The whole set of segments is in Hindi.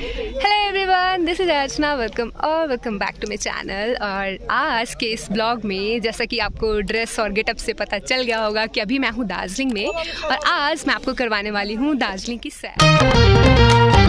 Hello everyone, this is Archana. Welcome back to my channel. और आज के इस ब्लॉग में जैसा कि आपको ड्रेस और गेटअप से पता चल गया होगा कि अभी मैं हूँ दार्जिलिंग में, और आज मैं आपको करवाने वाली हूँ दार्जिलिंग की सैर।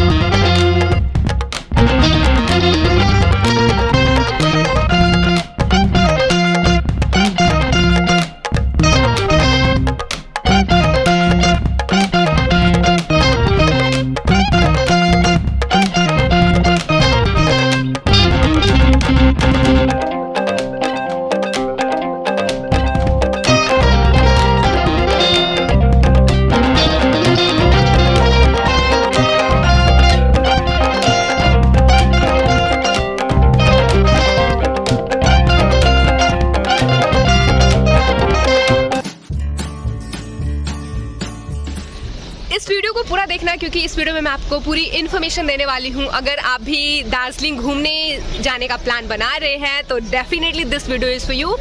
इस वीडियो को पूरा देखना, क्योंकि इस वीडियो में मैं आपको पूरी इन्फॉर्मेशन देने वाली हूँ। अगर आप भी दार्जिलिंग घूमने जाने का प्लान बना रहे हैं तो definitely this video is for you.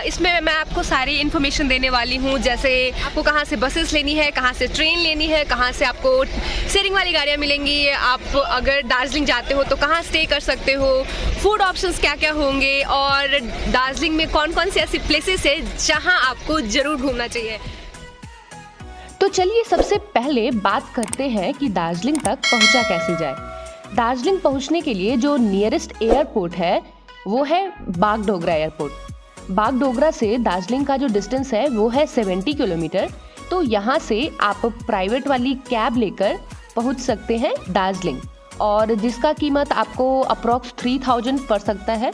इसमें मैं आपको सारी इन्फॉर्मेशन देने वाली हूँ, जैसे आपको कहाँ से बसेस लेनी है, कहाँ से ट्रेन लेनी है, कहाँ से आपको शेयरिंग वाली गाड़ियाँ मिलेंगी, आप अगर दार्जिलिंग जाते हो तो कहाँ स्टे कर सकते हो, फूड ऑप्शंस क्या क्या होंगे, और दार्जिलिंग में कौन कौन सी ऐसी प्लेसेस है जहाँ आपको ज़रूर घूमना चाहिए। तो चलिए सबसे पहले बात करते हैं कि दार्जिलिंग तक पहुंचा कैसे जाए। दार्जिलिंग पहुंचने के लिए जो नियरेस्ट एयरपोर्ट है वो है बागडोगरा एयरपोर्ट। बागडोगरा से दार्जिलिंग का जो डिस्टेंस है वो है 70 किलोमीटर। तो यहाँ से आप प्राइवेट वाली कैब लेकर पहुँच सकते हैं दार्जिलिंग, और जिसका कीमत आपको अप्रॉक्स 3000 पड़ सकता है।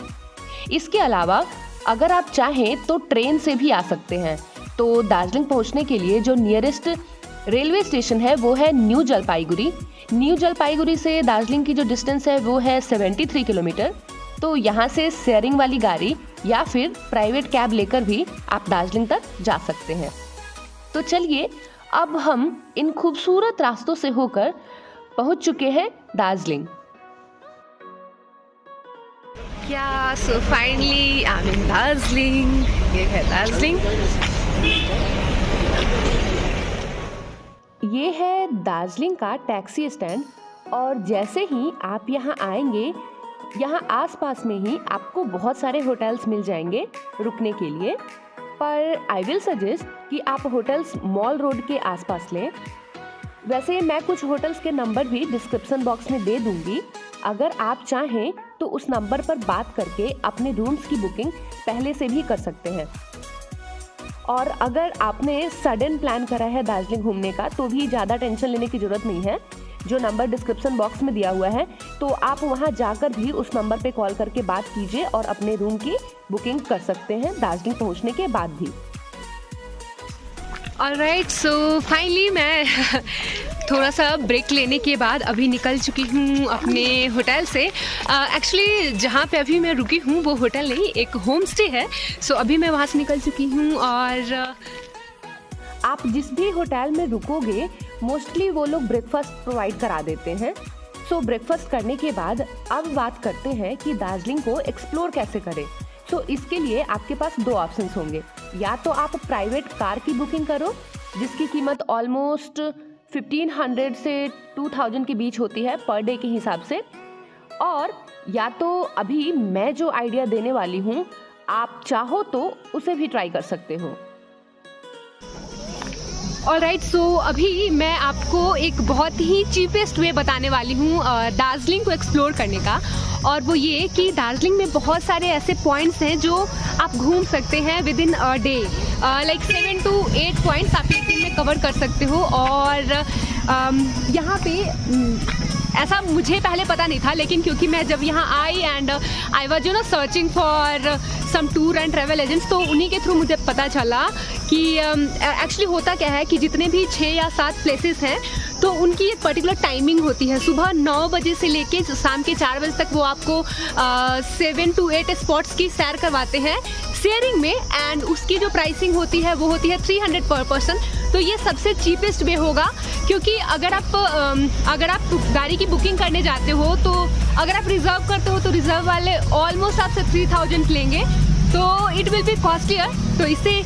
इसके अलावा अगर आप चाहें तो ट्रेन से भी आ सकते हैं। तो दार्जिलिंग पहुंचने के लिए जो नियरेस्ट रेलवे स्टेशन है वो है न्यू जलपाईगुड़ी। न्यू जलपाईगुड़ी से दार्जिलिंग की जो डिस्टेंस है वो है 73 किलोमीटर। तो यहाँ से शेयरिंग वाली गाड़ी या फिर प्राइवेट कैब लेकर भी आप दार्जिलिंग तक जा सकते हैं। तो चलिए अब हम इन खूबसूरत रास्तों से होकर पहुँच चुके हैं दार्जिलिंग। क्या सो फाइनली आई एम इन दार्जिलिंग। ये है दार्जिलिंग। ये है दार्जिलिंग का टैक्सी स्टैंड, और जैसे ही आप यहाँ आएंगे यहाँ आसपास में ही आपको बहुत सारे होटल्स मिल जाएंगे रुकने के लिए। पर आई विल सजेस्ट कि आप होटल्स मॉल रोड के आसपास लें। वैसे मैं कुछ होटल्स के नंबर भी डिस्क्रिप्शन बॉक्स में दे दूंगी, अगर आप चाहें तो उस नंबर पर बात करके अपने रूम्स की बुकिंग पहले से भी कर सकते हैं। और अगर आपने सडन प्लान करा है दार्जिलिंग घूमने का तो भी ज़्यादा टेंशन लेने की ज़रूरत नहीं है। जो नंबर डिस्क्रिप्शन बॉक्स में दिया हुआ है तो आप वहां जाकर भी उस नंबर पे कॉल करके बात कीजिए और अपने रूम की बुकिंग कर सकते हैं दार्जिलिंग पहुंचने के बाद भी। ऑलराइट, सो फाइनली मैं थोड़ा सा ब्रेक लेने के बाद अभी निकल चुकी हूँ अपने होटल से। एक्चुअली जहाँ पे अभी मैं रुकी हूँ वो होटल नहीं, एक होम स्टे है। सो अभी मैं वहाँ से निकल चुकी हूँ। और आप जिस भी होटल में रुकोगे मोस्टली वो लोग ब्रेकफास्ट प्रोवाइड करा देते हैं। सो ब्रेकफास्ट करने के बाद अब बात करते हैं कि दार्जिलिंग को एक्सप्लोर कैसे करें। सो इसके लिए आपके पास दो ऑप्शंस होंगे। या तो आप प्राइवेट कार की बुकिंग करो जिसकी कीमत ऑलमोस्ट 1500 से 2000 के बीच होती है पर डे के हिसाब से, और या तो अभी मैं जो आइडिया देने वाली हूँ आप चाहो तो उसे भी ट्राई कर सकते हो। ऑलराइट, सो अभी मैं आपको एक बहुत ही चीपेस्ट वे बताने वाली हूँ दार्जिलिंग को एक्सप्लोर करने का। और वो ये कि दार्जिलिंग में बहुत सारे ऐसे पॉइंट्स हैं जो आप घूम सकते हैं with in a day. Like 7 to 8 points आप एक दिन में कवर कर सकते हो। और यहाँ पे ऐसा मुझे पहले पता नहीं था, लेकिन क्योंकि मैं जब यहाँ आई and I was searching for some tour and travel agents, तो उन्हीं के थ्रू मुझे पता चला कि एक्चुअली होता क्या है कि जितने भी 6 या 7 प्लेसेस हैं तो उनकी एक पर्टिकुलर टाइमिंग होती है। सुबह 9 बजे से लेके शाम के 4 बजे तक वो आपको 7 to 8 स्पॉट्स की सैर करवाते हैं शेयरिंग में, एंड उसकी जो प्राइसिंग होती है वो होती है 300 पर पर्सन। तो ये सबसे चीपेस्ट वे होगा, क्योंकि अगर आप गाड़ी की बुकिंग करने जाते हो तो अगर आप रिजर्व करते हो तो रिजर्व वाले ऑलमोस्ट आपसे 3000 लेंगे, तो इट विल बी कॉस्टलियर। तो इससे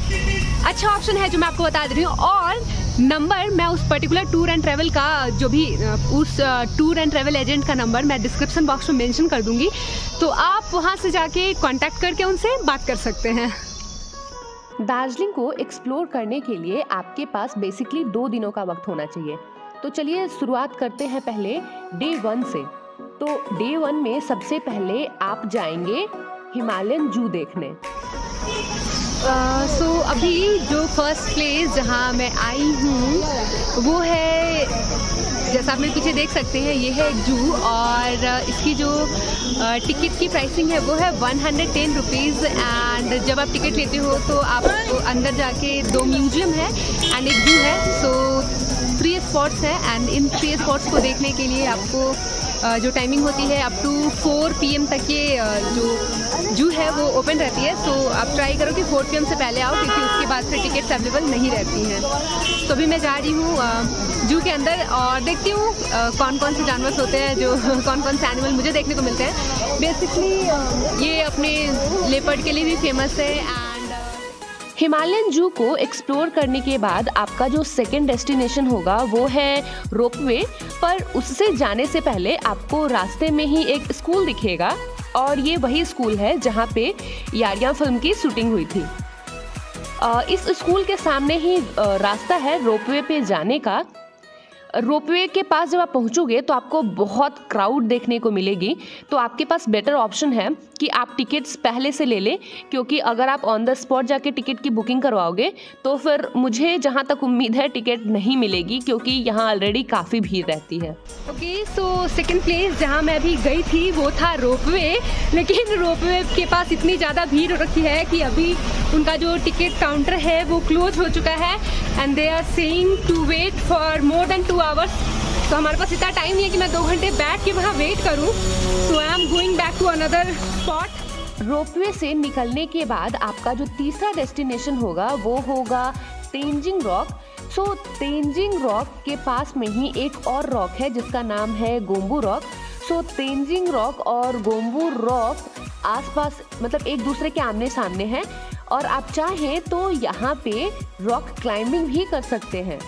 अच्छा ऑप्शन है जो मैं आपको बता दे रही हूँ। और नंबर मैं उस पर्टिकुलर टूर एंड ट्रैवल का जो भी उस टूर एंड ट्रैवल एजेंट का नंबर मैं डिस्क्रिप्शन बॉक्स में मेंशन कर दूंगी, तो आप वहां से जाके कांटेक्ट करके उनसे बात कर सकते हैं। दार्जिलिंग को एक्सप्लोर करने के लिए आपके पास बेसिकली 2 दिनों का वक्त होना चाहिए। तो चलिए शुरुआत करते हैं पहले डे 1 से। तो डे 1 में सबसे पहले आप जाएंगे हिमालयन जू देखने। सो अभी जो फर्स्ट प्लेस जहाँ मैं आई हूँ वो है, जैसा आप मेरे पीछे देख सकते हैं, ये है एक जू और इसकी जो टिकट की प्राइसिंग है वो है 110 रुपीज़। एंड जब आप टिकट लेते हो तो आप अंदर जाके 2 म्यूजियम है एंड एक जू है। सो 3 स्पॉट्स हैं एंड इन 3 स्पॉट्स को देखने के लिए आपको जो टाइमिंग होती है अप टू 4 PM तक ये जो जू है वो ओपन रहती है। सो आप ट्राई करो कि 4 PM से पहले आओ, क्योंकि उसके बाद फिर टिकट्स अवेलेबल नहीं रहती हैं। तो अभी मैं जा रही हूँ जू के अंदर और देखती हूँ कौन कौन से जानवर होते हैं, जो कौन कौन से एनिमल मुझे देखने को मिलते हैं। बेसिकली ये अपने लेपर्ड के लिए भी फेमस है। हिमालयन जू को एक्सप्लोर करने के बाद आपका जो सेकंड डेस्टिनेशन होगा वो है रोपवे, पर उससे जाने से पहले आपको रास्ते में ही एक स्कूल दिखेगा और ये वही स्कूल है जहाँ पे यारियां फिल्म की शूटिंग हुई थी। इस स्कूल के सामने ही रास्ता है रोपवे पे जाने का। रोपवे के पास जब आप पहुंचोगे तो आपको बहुत क्राउड देखने को मिलेगी, तो आपके पास बेटर ऑप्शन है कि आप टिकट्स पहले से ले लें, क्योंकि अगर आप ऑन द स्पॉट जाके टिकट की बुकिंग करवाओगे तो फिर मुझे जहां तक उम्मीद है टिकट नहीं मिलेगी, क्योंकि यहां ऑलरेडी काफ़ी भीड़ रहती है। ओके, सो सेकंड प्लेस जहां मैं अभी गई थी वो था रोपवे, लेकिन रोपवे के पास इतनी ज़्यादा भीड़ हो रखी है कि अभी उनका जो टिकट काउंटर है वो क्लोज हो चुका है and they are saying to wait for more than 2 hours. तो हमारे पास इतना टाइम नहीं है कि मैं 2 घंटे बैठ के वहाँ वेट करूँ। So I am going back to another spot. Ropeway से निकलने के बाद आपका जो तीसरा डेस्टिनेशन होगा वो होगा तेंजिंग रॉक। सो तेंजिंग रॉक के पास में ही एक और रॉक है जिसका नाम है गोम्बू रॉक। सो तेंजिंग रॉक और गोम्बू रॉक आसपास, मतलब एक दूसरे के आमने सामने हैं और आप चाहें तो यहाँ पे रॉक क्लाइंबिंग भी कर सकते हैं।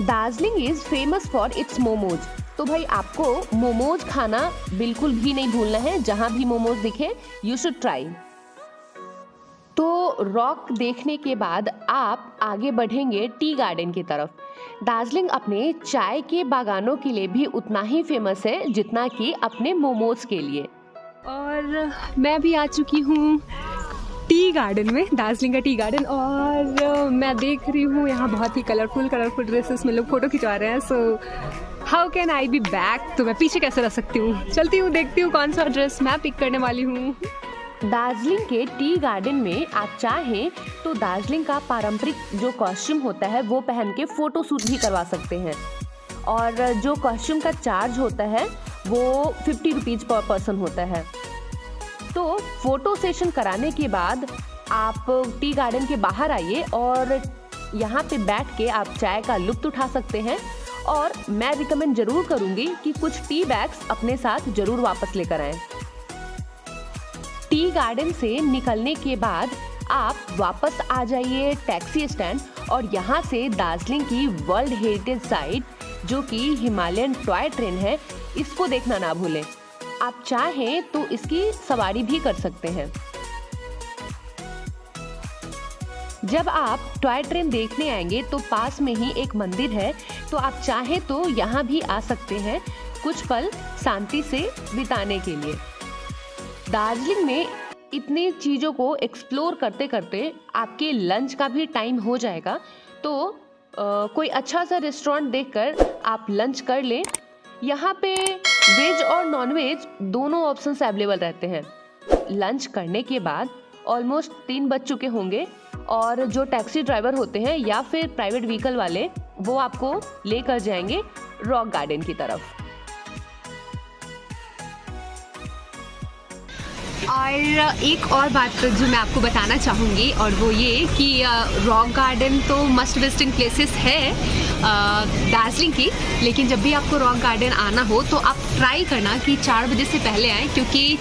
Darjeeling is famous for its momos. तो भाई आपको मोमोज खाना बिल्कुल भी नहीं भूलना है, जहां भी मोमोज दिखे यू शुड ट्राई। तो रॉक देखने के बाद आप आगे बढ़ेंगे टी गार्डन की तरफ। दार्जिलिंग अपने चाय के बागानों के लिए भी उतना ही फेमस है जितना कि अपने मोमोज के लिए। और मैं भी आ चुकी हूँ टी गार्डन में, दार्जिलिंग का टी गार्डन, और मैं देख रही हूँ यहाँ बहुत ही कलरफुल ड्रेसेस में लोग फोटो खिंचवा रहे हैं। So how can I be back, तो मैं पीछे कैसे रह सकती हूँ। चलती हूँ, देखती हूँ कौन सा ड्रेस मैं पिक करने वाली हूँ। दार्जिलिंग के टी गार्डन में आप चाहें तो दार्जिलिंग का पारंपरिक जो कॉस्ट्यूम होता है वो पहन के फोटो शूट भी करवा सकते हैं, और जो कॉस्ट्यूम का चार्ज होता है वो 50 रुपीज़ पर पर्सन होता है। तो फोटो सेशन कराने के बाद आप टी गार्डन के बाहर आइए और यहाँ पे बैठ के आप चाय का लुत्फ उठा सकते हैं। और मैं रिकमेंड जरूर करूँगी कि कुछ टी बैग्स अपने साथ जरूर वापस लेकर आएं। टी गार्डन से निकलने के बाद आप वापस आ जाइए टैक्सी स्टैंड और यहाँ से दार्जिलिंग की वर्ल्ड हेरिटेज साइट जो कि हिमालयन टॉय ट्रेन है, इसको देखना ना भूलें। आप चाहें तो इसकी सवारी भी कर सकते हैं। जब आप टॉय ट्रेन देखने आएंगे तो पास में ही एक मंदिर है, तो आप चाहें तो यहाँ भी आ सकते हैं कुछ पल शांति से बिताने के लिए। दार्जिलिंग में इतनी चीज़ों को एक्सप्लोर करते करते आपके लंच का भी टाइम हो जाएगा, तो कोई अच्छा सा रेस्टोरेंट देखकर आप लंच कर लें। यहाँ पे वेज और नॉन वेज दोनों ऑप्शंस अवेलेबल रहते हैं। लंच करने के बाद ऑलमोस्ट 3 बज चुके होंगे और जो टैक्सी ड्राइवर होते हैं या फिर प्राइवेट व्हीकल वाले वो आपको लेकर जाएंगे रॉक गार्डन की तरफ। और एक और बात जो मैं आपको बताना चाहूँगी और वो ये कि रॉक गार्डन तो मस्ट विजिटिंग प्लेसेस है, दार्जिलिंग की, लेकिन जब भी आपको रॉक गार्डन आना हो तो आप ट्राई करना कि 4 बजे से पहले आएँ, क्योंकि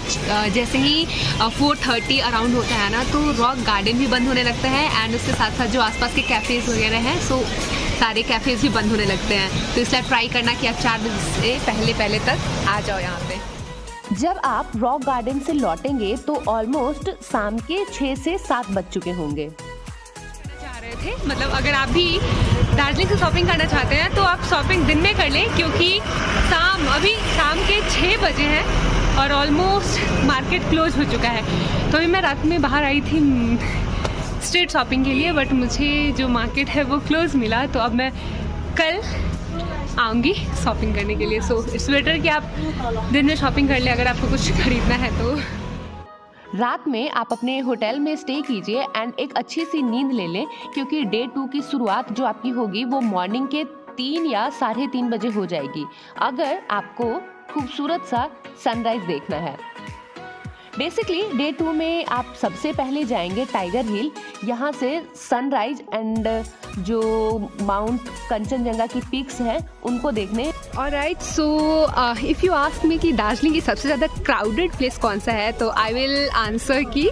जैसे ही 4:30 अराउंड होता है ना, तो रॉक गार्डन भी बंद होने लगता है एंड उसके साथ साथ जो आसपास के कैफ़ेज़ वगैरह हैं, सो सारे कैफ़ेज़ भी बंद होने लगते हैं। तो इसलिए ट्राई करना कि आप 4 बजे से पहले तक आ जाओ यहाँ पे। जब आप रॉक गार्डन से लौटेंगे तो ऑलमोस्ट शाम के 6 से 7 बज चुके होंगे। चाह रहे थे, मतलब अगर आप भी दार्जिलिंग से शॉपिंग करना चाहते हैं तो आप शॉपिंग दिन में कर लें, क्योंकि अभी शाम के 6 बजे हैं और ऑलमोस्ट मार्केट क्लोज हो चुका है। तो अभी मैं रात में बाहर आई थी स्ट्रीट शॉपिंग के लिए, बट मुझे जो मार्केट है वो क्लोज मिला, तो अब मैं कल आऊँगी शॉपिंग करने के लिए। सो इट्स बेटर कि आप दिन में शॉपिंग कर लें अगर आपको कुछ खरीदना है तो। रात में आप अपने होटल में स्टे कीजिए एंड एक अच्छी सी नींद ले लें, क्योंकि डे 2 की शुरुआत जो आपकी होगी वो मॉर्निंग के 3 या 3:30 बजे हो जाएगी, अगर आपको खूबसूरत सा सनराइज देखना है। बेसिकली डे 2 में आप सबसे पहले जाएंगे टाइगर हिल। यहाँ से सनराइज एंड जो माउंट कंचनजंगा की पीक्स हैं उनको देखने। Alright, so if you ask me कि दार्जिलिंग की सबसे ज़्यादा क्राउडेड प्लेस कौन सा है, तो आई विल आंसर कि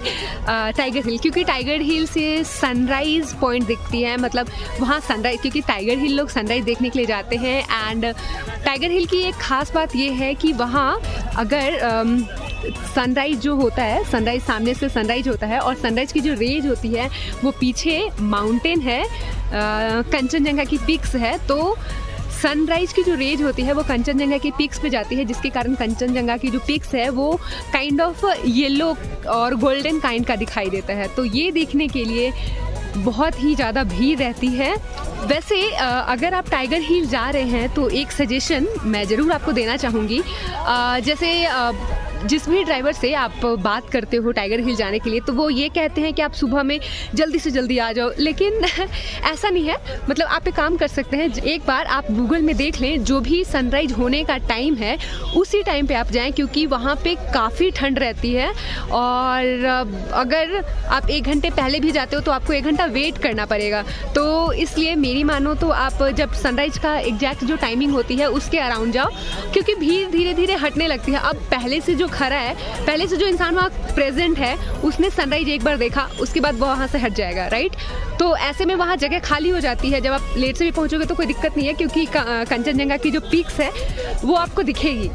टाइगर हिल, क्योंकि टाइगर हिल से सनराइज़ पॉइंट दिखती है। मतलब वहाँ सनराइज, क्योंकि टाइगर हिल लोग सनराइज़ देखने के लिए जाते हैं एंड टाइगर हिल की एक ख़ास बात ये है कि वहाँ अगर सनराइज़ जो होता है, सनराइज़ सामने से सनराइज होता है और सनराइज़ की जो रेज होती है वो पीछे माउंटेन है, कंचनजंगा की पीक्स है, तो सनराइज़ की जो रेज होती है वो कंचनजंगा की पीक्स पे जाती है, जिसके कारण कंचनजंगा की जो पीक्स है वो काइंड ऑफ येलो और गोल्डन काइंड का दिखाई देता है। तो ये देखने के लिए बहुत ही ज़्यादा भीड़ रहती है। वैसे अगर आप टाइगर हिल जा रहे हैं तो एक सजेशन मैं ज़रूर आपको देना चाहूँगी। जैसे जिस भी ड्राइवर से आप बात करते हो टाइगर हिल जाने के लिए, तो वो ये कहते हैं कि आप सुबह में जल्दी से जल्दी आ जाओ, लेकिन ऐसा नहीं है। मतलब आप एक काम कर सकते हैं, एक बार आप गूगल में देख लें, जो भी सनराइज होने का टाइम है उसी टाइम पे आप जाएं, क्योंकि वहाँ पे काफ़ी ठंड रहती है और अगर आप 1 घंटे पहले भी जाते हो तो आपको 1 घंटा वेट करना पड़ेगा। तो इसलिए मेरी मानो तो आप जब सनराइज का एग्जैक्ट जो टाइमिंग होती है उसके अराउंड जाओ, क्योंकि भीड़ धीरे धीरे हटने लगती है। अब पहले से जो खड़ा है, पहले से जो इंसान वहाँ प्रेजेंट है, उसने सनराइज एक बार देखा, उसके बाद वो वहाँ से हट जाएगा, राइट। तो ऐसे में वहाँ जगह खाली हो जाती है। जब आप लेट से भी पहुँचोगे तो कोई दिक्कत नहीं है, क्योंकि कंचनजंगा की जो पीक्स है वो आपको दिखेगी।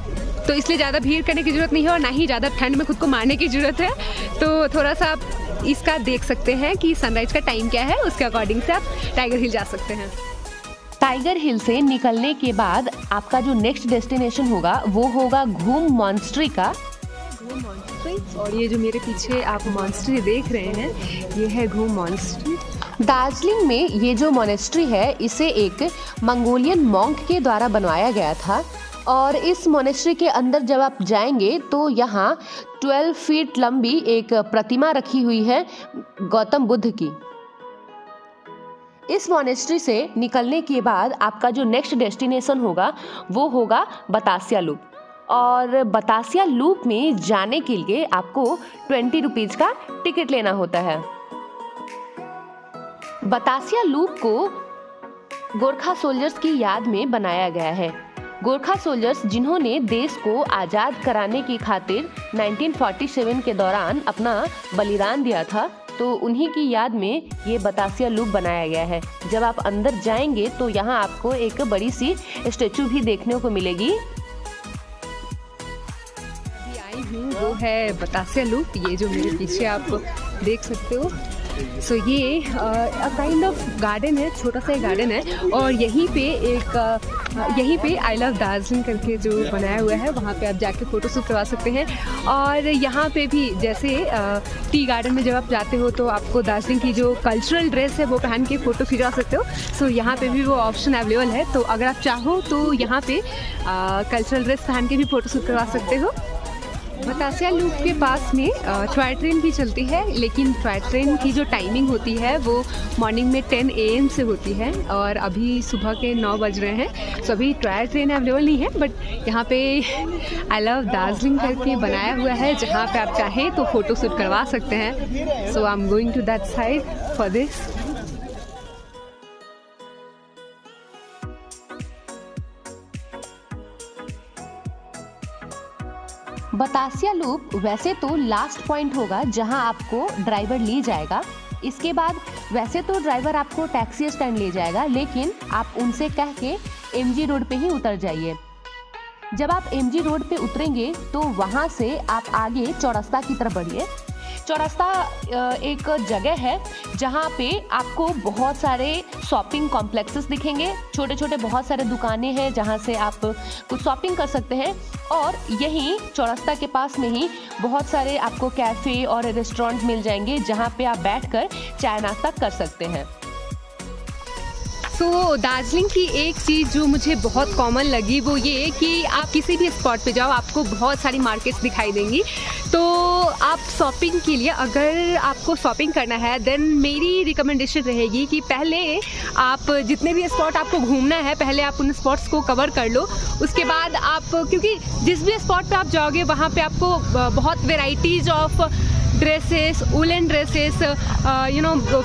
तो इसलिए ज़्यादा भीड़ करने की ज़रूरत नहीं है और ना ही ज़्यादा ठंड में खुद को मारने की ज़रूरत है। तो थोड़ा सा आप इसका देख सकते हैं कि सनराइज का टाइम क्या है, उसके अकॉर्डिंग से आप टाइगर हिल जा सकते हैं। टाइगर हिल से निकलने के बाद आपका जो नेक्स्ट डेस्टिनेशन होगा वो होगा घूम मॉन्स्ट्री का। घूम मॉन्स्ट्री, और ये जो मेरे पीछे आप मॉन्स्ट्री देख रहे हैं, ये है घूम मॉन्स्ट्री। दार्जिलिंग में ये जो मॉनेस्ट्री है, इसे एक मंगोलियन मॉन्क के द्वारा बनवाया गया था और इस मॉनेस्ट्री के अंदर जब आप जाएंगे तो यहाँ 12 फीट लंबी एक प्रतिमा रखी हुई है गौतम बुद्ध की। इस मॉनेस्ट्री से निकलने के बाद आपका जो नेक्स्ट डेस्टिनेशन होगा वो होगा बतासिया लूप, और बतासिया लूप में जाने के लिए आपको 20 रुपीज़ का टिकट लेना होता है। बतासिया लूप को गोरखा सोल्जर्स की याद में बनाया गया है। गोरखा सोल्जर्स जिन्होंने देश को आज़ाद कराने की खातिर 1947 के दौरान अपना बलिदान दिया था, तो उन्हीं की याद में ये बतासिया लूप बनाया गया है। जब आप अंदर जाएंगे तो यहाँ आपको एक बड़ी सी स्टैचू भी देखने को मिलेगी। अभी आई हूँ वो है बतासिया लूप, ये जो मेरे पीछे आप देख सकते हो। सो ये काइंड ऑफ गार्डन है, छोटा सा गार्डन है और यहीं पे आई लव दार्जिलिंग करके जो बनाया हुआ है, वहाँ पे आप जाके फ़ोटो शूट करवा सकते हैं। और यहाँ पे भी जैसे टी गार्डन में जब आप जाते हो तो आपको दार्जिलिंग की जो कल्चरल ड्रेस है वो पहन के फ़ोटो खिंचवा सकते हो। सो यहाँ पे भी वो ऑप्शन अवेलेबल है, तो अगर आप चाहो तो यहाँ पे कल्चरल ड्रेस पहन के भी फ़ोटो शूट करवा सकते हो। बतासिया लूप के पास में टॉय ट्रेन भी चलती है, लेकिन टॉय ट्रेन की जो टाइमिंग होती है वो मॉर्निंग में 10 AM से होती है और अभी सुबह के 9 बज रहे हैं। सो अभी टॉय ट्रेन अवेलेबल नहीं है, बट यहाँ पे आई लव दार्जिलिंग करके बनाया हुआ है, जहाँ पे आप चाहें तो फ़ोटो शूट करवा सकते हैं। So I am going to that side for this. Batasia Loop वैसे तो लास्ट पॉइंट होगा जहां आपको ड्राइवर ले जाएगा। इसके बाद वैसे तो ड्राइवर आपको टैक्सी स्टैंड ले जाएगा, लेकिन आप उनसे कह के एमजी रोड पे ही उतर जाइए। जब आप एमजी रोड पे उतरेंगे तो वहाँ से आप आगे चौरस्ता की तरफ बढ़िए। चौरस्ता एक जगह है जहाँ पे आपको बहुत सारे शॉपिंग कॉम्प्लेक्सेस दिखेंगे, छोटे छोटे बहुत सारे दुकानें हैं जहाँ से आप कुछ शॉपिंग कर सकते हैं। और यहीं चौरस्ता के पास में ही बहुत सारे आपको कैफ़े और रेस्टोरेंट मिल जाएंगे जहाँ पे आप बैठकर चाय नाश्ता कर सकते हैं। तो दार्जिलिंग की एक चीज़ जो मुझे बहुत कॉमन लगी वो ये कि आप किसी भी स्पॉट पे जाओ आपको बहुत सारी मार्केट्स दिखाई देंगी। तो आप शॉपिंग के लिए अगर आपको शॉपिंग करना है देन मेरी रिकमेंडेशन रहेगी कि पहले आप जितने भी स्पॉट आपको घूमना है पहले आप उन स्पॉट्स को कवर कर लो। उसके बाद आप, क्योंकि जिस भी स्पॉट पे आप जाओगे वहाँ पे आपको बहुत varieties of dresses, woollen dresses,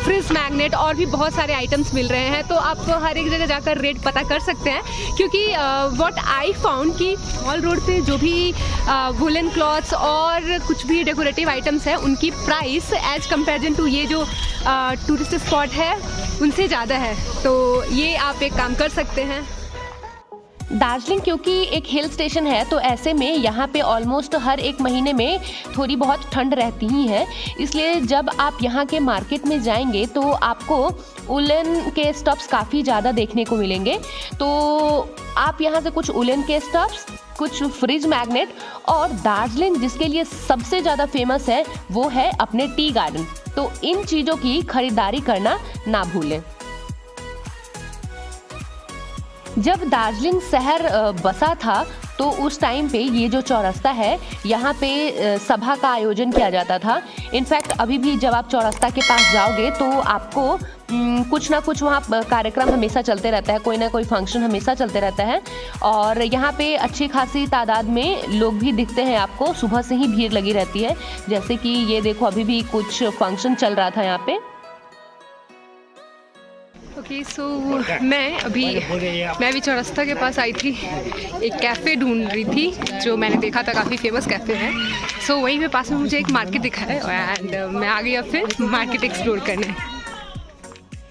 fridge magnet और भी बहुत सारे आइटम्स मिल रहे हैं। तो आप हर एक जगह जाकर रेट पता कर सकते हैं, क्योंकि व्हाट आई फाउंड कि मॉल रोड पे जो भी वुलन क्लॉथ्स और कुछ भी डेकोरेटिव आइटम्स हैं उनकी प्राइस एज कंपेरिजन टू ये जो टूरिस्ट स्पॉट है उनसे ज़्यादा है। तो ये आप एक काम कर सकते हैं। दार्जिलिंग क्योंकि एक हिल स्टेशन है तो ऐसे में यहाँ पे ऑलमोस्ट हर एक महीने में थोड़ी बहुत ठंड रहती ही है, इसलिए जब आप यहाँ के मार्केट में जाएंगे तो आपको उलन के स्टफ्स काफ़ी ज़्यादा देखने को मिलेंगे। तो आप यहाँ से कुछ उलन के स्टफ्स, कुछ फ्रिज मैग्नेट और दार्जिलिंग जिसके लिए सबसे ज़्यादा फेमस है वो है अपने टी गार्डन, तो इन चीज़ों की खरीदारी करना ना भूलें। जब दार्जिलिंग शहर बसा था तो उस टाइम पे ये जो चौरस्ता है यहाँ पे सभा का आयोजन किया जाता था। इनफैक्ट अभी भी जब आप चौरस्ता के पास जाओगे तो आपको कुछ ना कुछ वहाँ कार्यक्रम हमेशा चलते रहता है, कोई ना कोई फंक्शन हमेशा चलते रहता है। और यहाँ पे अच्छी खासी तादाद में लोग भी दिखते हैं आपको, सुबह से ही भीड़ लगी रहती है। जैसे कि ये देखो अभी भी कुछ फंक्शन चल रहा था यहाँ पे। ओके सो मैं भी चौरस्ता के पास आई थी, एक कैफ़े ढूंढ रही थी जो मैंने देखा था काफ़ी फेमस कैफ़े है। सो वहीं पे पास में मुझे एक मार्केट दिखा है एंड मैं आ गई अब फिर मार्केट एक्सप्लोर करने।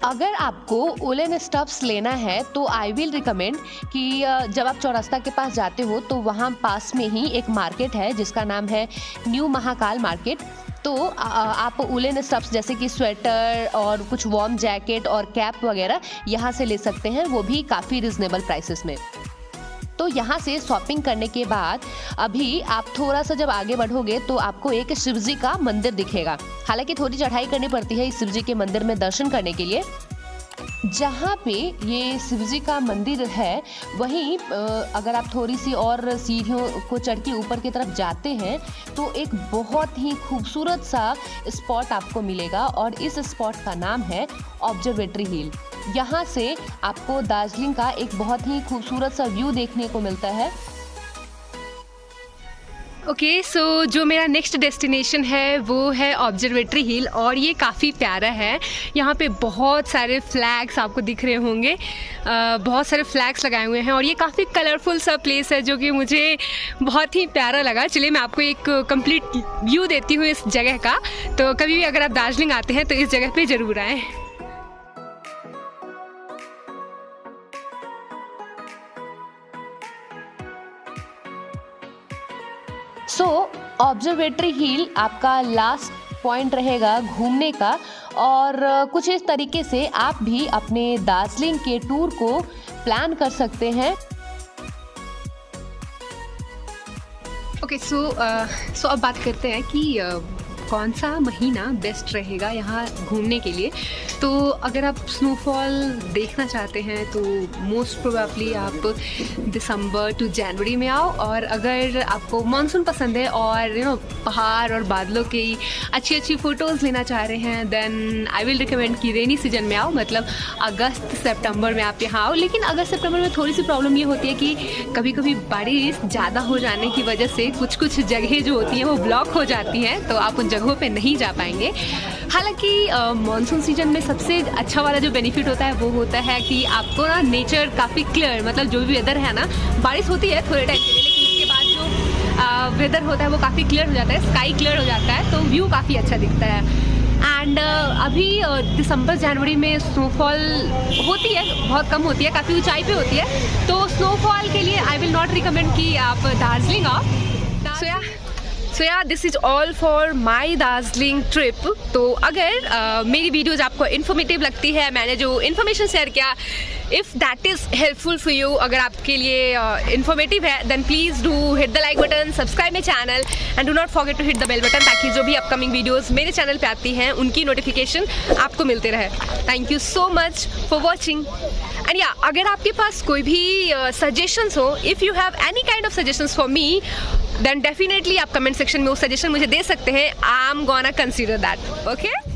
अगर आपको उलन स्टफ्स लेना है तो आई विल रिकमेंड कि जब आप चौरस्ता के पास जाते हो तो वहाँ पास में ही एक मार्केट है जिसका नाम है न्यू महाकाल मार्केट। तो आप उलन स्टफ्स जैसे कि स्वेटर और कुछ वार्म जैकेट और कैप वगैरह यहाँ से ले सकते हैं, वो भी काफ़ी रिजनेबल प्राइसेस में। तो यहाँ से शॉपिंग करने के बाद अभी आप थोड़ा सा जब आगे बढ़ोगे तो आपको एक शिवजी का मंदिर दिखेगा। हालांकि थोड़ी चढ़ाई करनी पड़ती है इस शिवजी के मंदिर में दर्शन करने के लिए। जहाँ पे ये शिवजी का मंदिर है वहीं अगर आप थोड़ी सी और सीढ़ियों को चढ़ के ऊपर की तरफ जाते हैं तो एक बहुत ही खूबसूरत सा स्पॉट आपको मिलेगा और इस स्पॉट का नाम है ऑब्जर्वेटरी हिल। यहाँ से आपको दार्जिलिंग का एक बहुत ही खूबसूरत सा व्यू देखने को मिलता है। ओके सो जो मेरा नेक्स्ट डेस्टिनेशन है वो है ऑब्जर्वेटरी हिल और ये काफ़ी प्यारा है। यहाँ पे बहुत सारे फ्लैग्स आपको दिख रहे होंगे, बहुत सारे फ्लैग्स लगाए हुए हैं और ये काफ़ी कलरफुल सा प्लेस है जो कि मुझे बहुत ही प्यारा लगा। चलिए मैं आपको एक कंप्लीट व्यू देती हूँ इस जगह का। तो कभी भी अगर आप दार्जिलिंग आते हैं तो इस जगह पे ज़रूर आएँ। सो ऑब्जर्वेटरी हिल आपका लास्ट पॉइंट रहेगा घूमने का और कुछ इस तरीके से आप भी अपने दार्जिलिंग के टूर को प्लान कर सकते हैं। ओके सो अब बात करते हैं कि कौन सा महीना बेस्ट रहेगा यहाँ घूमने के लिए। तो अगर आप स्नोफॉल देखना चाहते हैं तो मोस्ट प्रोबेबली आप दिसंबर टू जनवरी में आओ, और अगर आपको मानसून पसंद है और पहाड़ और बादलों की अच्छी अच्छी फ़ोटोज़ लेना चाह रहे हैं देन आई विल रिकमेंड कि रेनी सीजन में आओ, मतलब अगस्त सितंबर में आप यहाँ आओ। लेकिन अगस्त सितंबर में थोड़ी सी प्रॉब्लम ये होती है कि कभी कभी बारिश ज़्यादा हो जाने की वजह से कुछ जगह जो होती हैं वो ब्लॉक हो जाती हैं, तो आप उन जगहों पे नहीं जा पाएंगे। हालांकि मानसून सीजन में सबसे अच्छा वाला जो बेनिफिट होता है वो होता है कि आपको ना नेचर काफ़ी क्लियर, मतलब जो भी वेदर है ना, बारिश होती है थोड़े टाइम के लिए लेकिन उसके बाद जो वेदर होता है वो काफ़ी क्लियर हो जाता है, स्काई क्लियर हो जाता है, तो व्यू काफ़ी अच्छा दिखता है। एंड अभी दिसंबर जनवरी में स्नोफॉल होती है, बहुत कम होती है, काफ़ी ऊंचाई पे होती है, तो स्नोफॉल के लिए आई विल नॉट रिकमेंड कि आप दार्जिलिंग आओ। सो या this is all for my Darjeeling trip. तो अगर मेरी वीडियोज़ आपको इन्फॉर्मेटिव लगती है, मैंने जो इन्फॉर्मेशन शेयर किया, if that is helpful for you, अगर आपके लिए इन्फॉर्मेटिव है, then please do hit the like button, subscribe my channel and do not forget to hit the bell button, ताकि जो भी अपकमिंग वीडियोज़ मेरे चैनल पे आती हैं उनकी नोटिफिकेशन आपको मिलते रहे। Thank you so much for watching. And या अगर आपके पास कोई भी सजेशंस हो, if you have any kind of suggestions for me, then definitely आप कमेंट सेक्शन में वो सजेशन मुझे दे सकते हैं। I am gonna consider that. Okay.